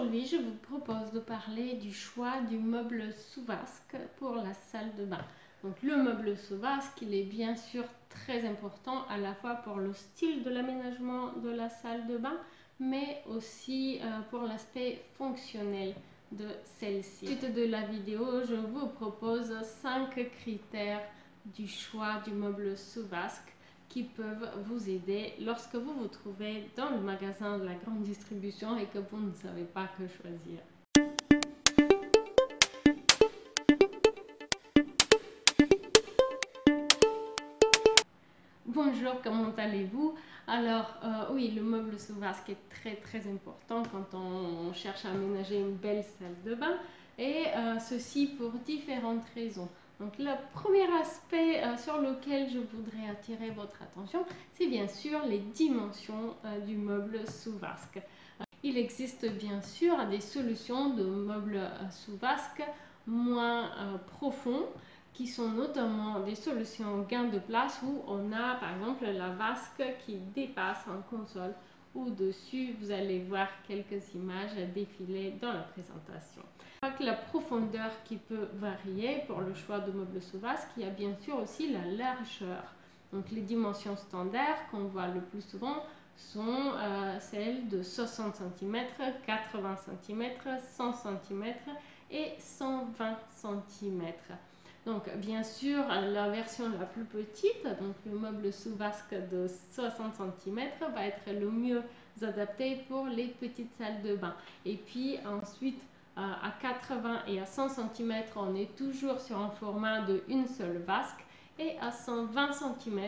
Aujourd'hui, je vous propose de parler du choix du meuble sous vasque pour la salle de bain. Donc le meuble sous vasque, il est bien sûr très important à la fois pour le style de l'aménagement de la salle de bain, mais aussi pour l'aspect fonctionnel de celle-ci. Suite de la vidéo, je vous propose 5 critères du choix du meuble sous vasque qui peuvent vous aider lorsque vous vous trouvez dans le magasin de la grande distribution et que vous ne savez pas que choisir. Bonjour, comment allez-vous? Alors oui, le meuble sous vasque est très important quand on cherche à aménager une belle salle de bain et ceci pour différentes raisons. Donc le premier aspect sur lequel je voudrais attirer votre attention, c'est bien sûr les dimensions du meuble sous vasque. Il existe bien sûr des solutions de meubles sous vasque moins profonds, qui sont notamment des solutions gain de place où on a par exemple la vasque qui dépasse en console ou dessus. Vous allez voir quelques images défiler dans la présentation. La profondeur qui peut varier pour le choix de meubles sous vasque, il y a bien sûr aussi la largeur. Donc les dimensions standards qu'on voit le plus souvent sont celles de 60 cm, 80 cm, 100 cm et 120 cm. Donc bien sûr la version la plus petite, donc le meuble sous vasque de 60 cm va être le mieux adapté pour les petites salles de bain. Et puis ensuite à 80 et à 100 cm on est toujours sur un format de une seule vasque. Et à 120 cm,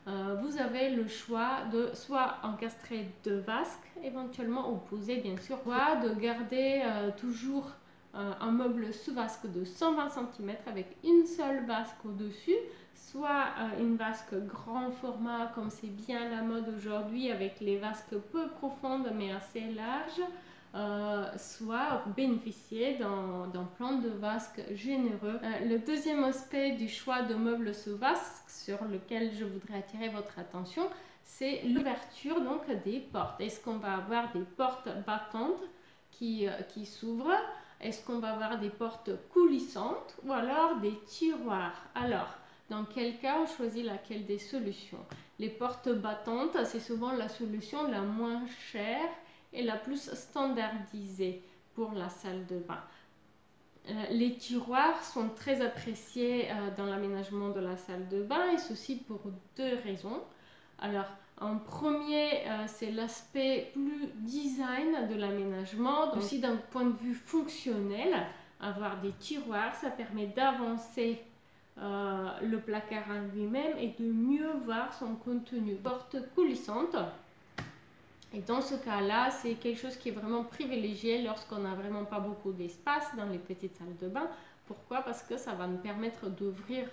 vous avez le choix de soit encastrer deux vasques, éventuellement opposés bien sûr, soit de garder toujours un meuble sous vasque de 120 cm avec une seule vasque au-dessus, soit une vasque grand format comme c'est bien la mode aujourd'hui avec les vasques peu profondes mais assez larges, soit bénéficier d'un plan de vasque généreux. Le deuxième aspect du choix de meubles sous vasque sur lequel je voudrais attirer votre attention, c'est l'ouverture donc des portes. Est-ce qu'on va avoir des portes battantes qui s'ouvrent? Est-ce qu'on va avoir des portes coulissantes ou alors des tiroirs? Alors, dans quel cas on choisit laquelle des solutions? Les portes battantes, c'est souvent la solution la moins chère et la plus standardisée pour la salle de bain. Les tiroirs sont très appréciés dans l'aménagement de la salle de bain et ceci pour deux raisons. Alors, en premier, c'est l'aspect plus design de l'aménagement. Aussi d'un point de vue fonctionnel, avoir des tiroirs, ça permet d'avancer le placard en lui-même et de mieux voir son contenu. Porte coulissante. Et dans ce cas-là, c'est quelque chose qui est vraiment privilégié lorsqu'on n'a vraiment pas beaucoup d'espace dans les petites salles de bain. Pourquoi? Parce que ça va nous permettre d'ouvrir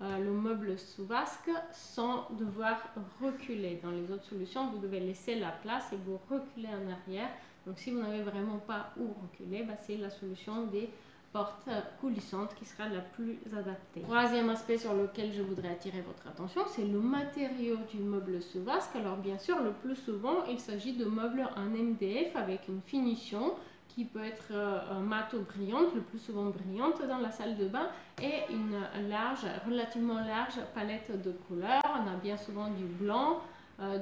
le meuble sous vasque sans devoir reculer. Dans les autres solutions, vous devez laisser la place et vous reculer en arrière. Donc si vous n'avez vraiment pas où reculer, c'est la solution des porte coulissante qui sera la plus adaptée. Troisième aspect sur lequel je voudrais attirer votre attention, c'est le matériau du meuble sous vasque. Alors bien sûr, le plus souvent, il s'agit de meubles en MDF avec une finition qui peut être mat ou brillante, le plus souvent brillante dans la salle de bain, et une relativement large palette de couleurs. On a bien souvent du blanc,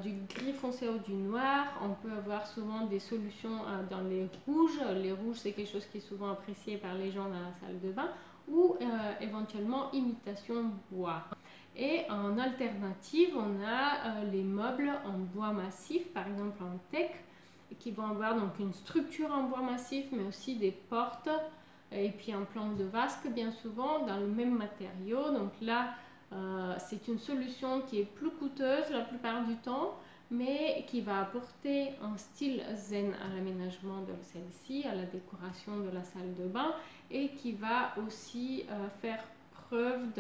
du gris foncé ou du noir. On peut avoir souvent des solutions dans les rouges. Les rouges, c'est quelque chose qui est souvent apprécié par les gens dans la salle de bain, ou éventuellement imitation bois. Et en alternative, on a les meubles en bois massif, par exemple en teak, qui vont avoir donc une structure en bois massif, mais aussi des portes et puis un plan de vasque bien souvent dans le même matériau. Donc là, c'est une solution qui est plus coûteuse la plupart du temps, mais qui va apporter un style zen à l'aménagement de celle-ci, à la décoration de la salle de bain, et qui va aussi faire preuve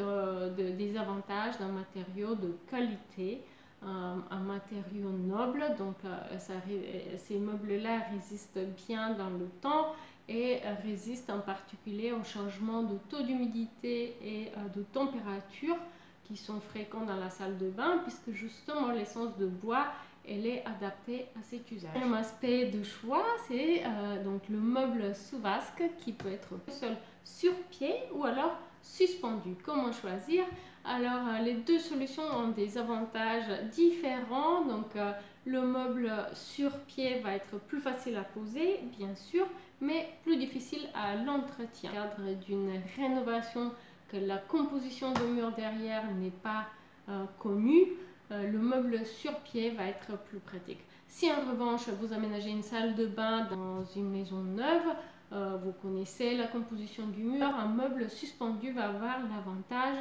des avantages d'un matériau de qualité, un matériau noble. Donc ces meubles-là résistent bien dans le temps et résistent en particulier au changement de taux d'humidité et de température qui sont fréquents dans la salle de bain, puisque justement l'essence de bois elle est adaptée à cet usage. Un aspect de choix, c'est donc le meuble sous vasque qui peut être seul sur pied ou alors suspendu. Comment choisir? Alors les deux solutions ont des avantages différents. Donc le meuble sur pied va être plus facile à poser, bien sûr, mais plus difficile à l'entretien. Dans le cadre d'une rénovation, que la composition de mur derrière n'est pas connue, le meuble sur pied va être plus pratique. Si en revanche vous aménagez une salle de bain dans une maison neuve, vous connaissez la composition du mur, un meuble suspendu va avoir l'avantage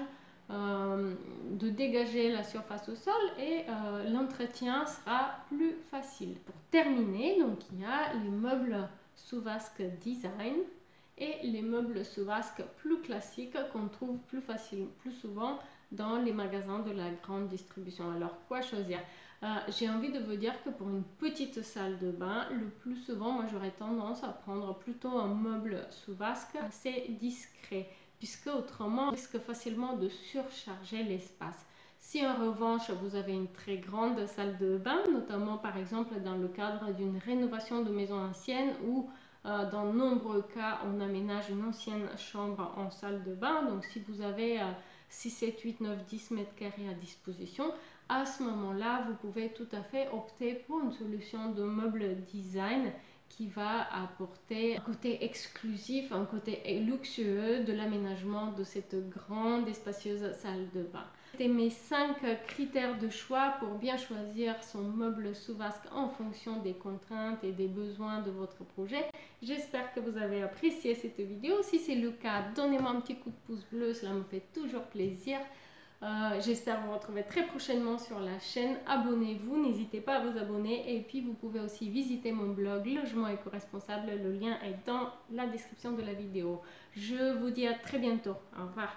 de dégager la surface au sol et l'entretien sera plus facile. Pour terminer, donc il y a les meubles sous vasque design et les meubles sous vasque plus classiques qu'on trouve plus souvent dans les magasins de la grande distribution. Alors quoi choisir? J'ai envie de vous dire que pour une petite salle de bain, le plus souvent, moi j'aurais tendance à prendre plutôt un meuble sous vasque assez discret, puisque autrement on risque facilement de surcharger l'espace. Si en revanche vous avez une très grande salle de bain, notamment par exemple dans le cadre d'une rénovation de maison ancienne ou dans de nombreux cas on aménage une ancienne chambre en salle de bain, donc si vous avez 6, 7, 8, 9, 10 mètres carrés à disposition, à ce moment-là, vous pouvez tout à fait opter pour une solution de meuble design qui va apporter un côté exclusif, un côté luxueux de l'aménagement de cette grande et spacieuse salle de bain. C'était mes 5 critères de choix pour bien choisir son meuble sous vasque en fonction des contraintes et des besoins de votre projet. J'espère que vous avez apprécié cette vidéo. Si c'est le cas, donnez-moi un petit coup de pouce bleu, cela me fait toujours plaisir. J'espère vous retrouver très prochainement sur la chaîne. Abonnez-vous, n'hésitez pas à vous abonner et puis vous pouvez aussi visiter mon blog Logement éco-responsable. Le lien est dans la description de la vidéo. Je vous dis à très bientôt. Au revoir.